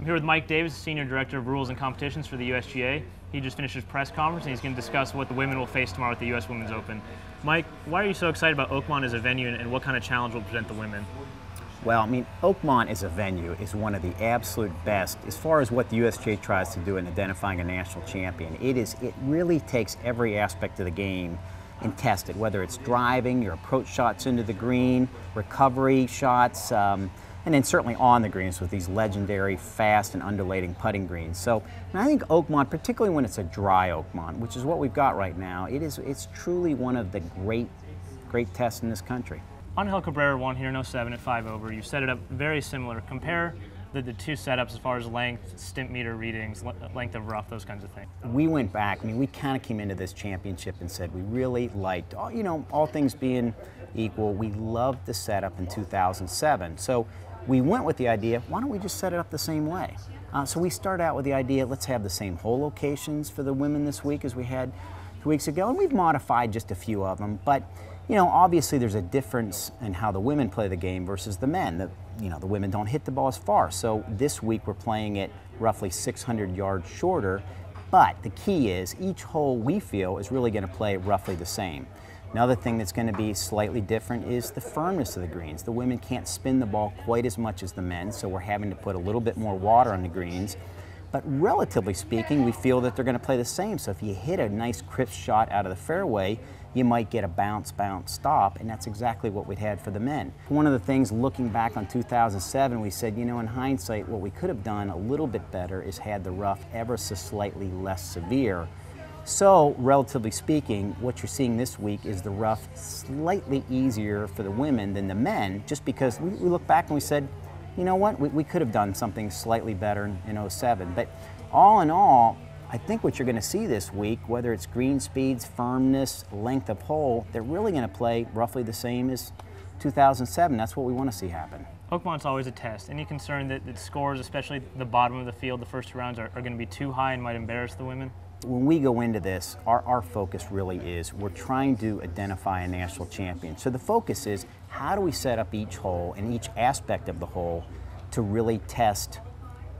here with Mike Davis, Senior Director of Rules and Competitions for the USGA. He just finished his press conference and he's going to discuss what the women will face tomorrow at the U.S. Women's Open. Mike, why are you so excited about Oakmont as a venue and what kind of challenge will present the women? Well, I mean, Oakmont as a venue is one of the absolute best as far as what the USGA tries to do in identifying a national champion. It really takes every aspect of the game and test it, whether it's driving, your approach shots into the green, recovery shots, and then certainly on the greens with these legendary fast and undulating putting greens. So I think Oakmont, particularly when it's a dry Oakmont, which is what we've got right now, it's truly one of the great tests in this country. Angel Cabrera won here in 07 at 5 over. You set it up very similar. Compare the two setups as far as length, stimp meter readings, length of rough, those kinds of things. We went back, I mean, we kind of came into this championship and said we really liked, you know, all things being equal, we loved the setup in 2007. So we went with the idea, why don't we just set it up the same way? So we started out with the idea, let's have the same hole locations for the women this week as we had 2 weeks ago, and we've modified just a few of them. But you know, obviously there's a difference in how the women play the game versus the men. The women don't hit the ball as far. So this week we're playing it roughly 600 yards shorter. But the key is each hole we feel is really going to play roughly the same. Another thing that's going to be slightly different is the firmness of the greens. The women can't spin the ball quite as much as the men, so we're having to put a little bit more water on the greens. But relatively speaking, we feel that they're going to play the same. So if you hit a nice crisp shot out of the fairway, you might get a bounce, stop, and that's exactly what we'd had for the men. One of the things, looking back on 2007, we said, you know, in hindsight, what we could have done a little bit better is had the rough ever so slightly less severe. So, relatively speaking, what you're seeing this week is the rough slightly easier for the women than the men, just because we look back and we said, you know what, we could have done something slightly better in 07. But all in all, I think what you're going to see this week, whether it's green speeds, firmness, length of hole, they're really going to play roughly the same as 2007. That's what we want to see happen. Oakmont's always a test. Any concern that scores, especially the bottom of the field, the first two rounds, are going to be too high and might embarrass the women? When we go into this, our focus really is we're trying to identify a national champion. So the focus is how do we set up each hole and each aspect of the hole to really test,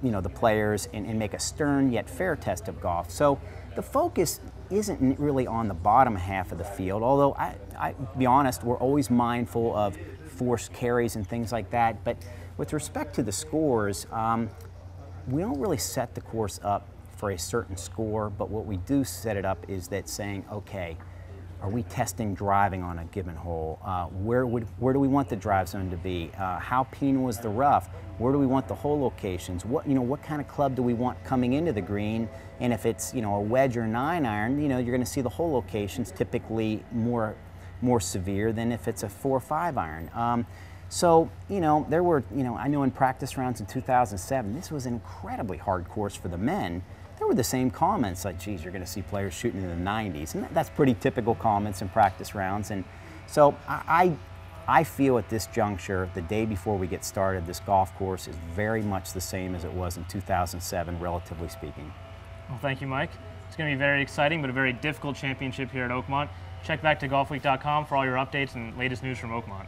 you know, the players and make a stern yet fair test of golf. So the focus isn't really on the bottom half of the field, although I be honest, we're always mindful of forced carries and things like that. But with respect to the scores, we don't really set the course up for a certain score, but what we do set it up is that saying, okay, are we testing driving on a given hole? Where do we want the drive zone to be? How penal is the rough? Where do we want the hole locations? What kind of club do we want coming into the green? And if it's, you know, a wedge or 9-iron, you know, you're going to see the hole locations typically more severe than if it's a 4 or 5-iron. So, you know, there were, you know, I know in practice rounds in 2007, this was an incredibly hard course for the men. There were the same comments like, geez, you're going to see players shooting in the 90s. And that's pretty typical comments in practice rounds. And so I feel at this juncture, the day before we get started, this golf course is very much the same as it was in 2007, relatively speaking. Well, thank you, Mike. It's going to be very exciting, but a very difficult championship here at Oakmont. Check back to golfweek.com for all your updates and latest news from Oakmont.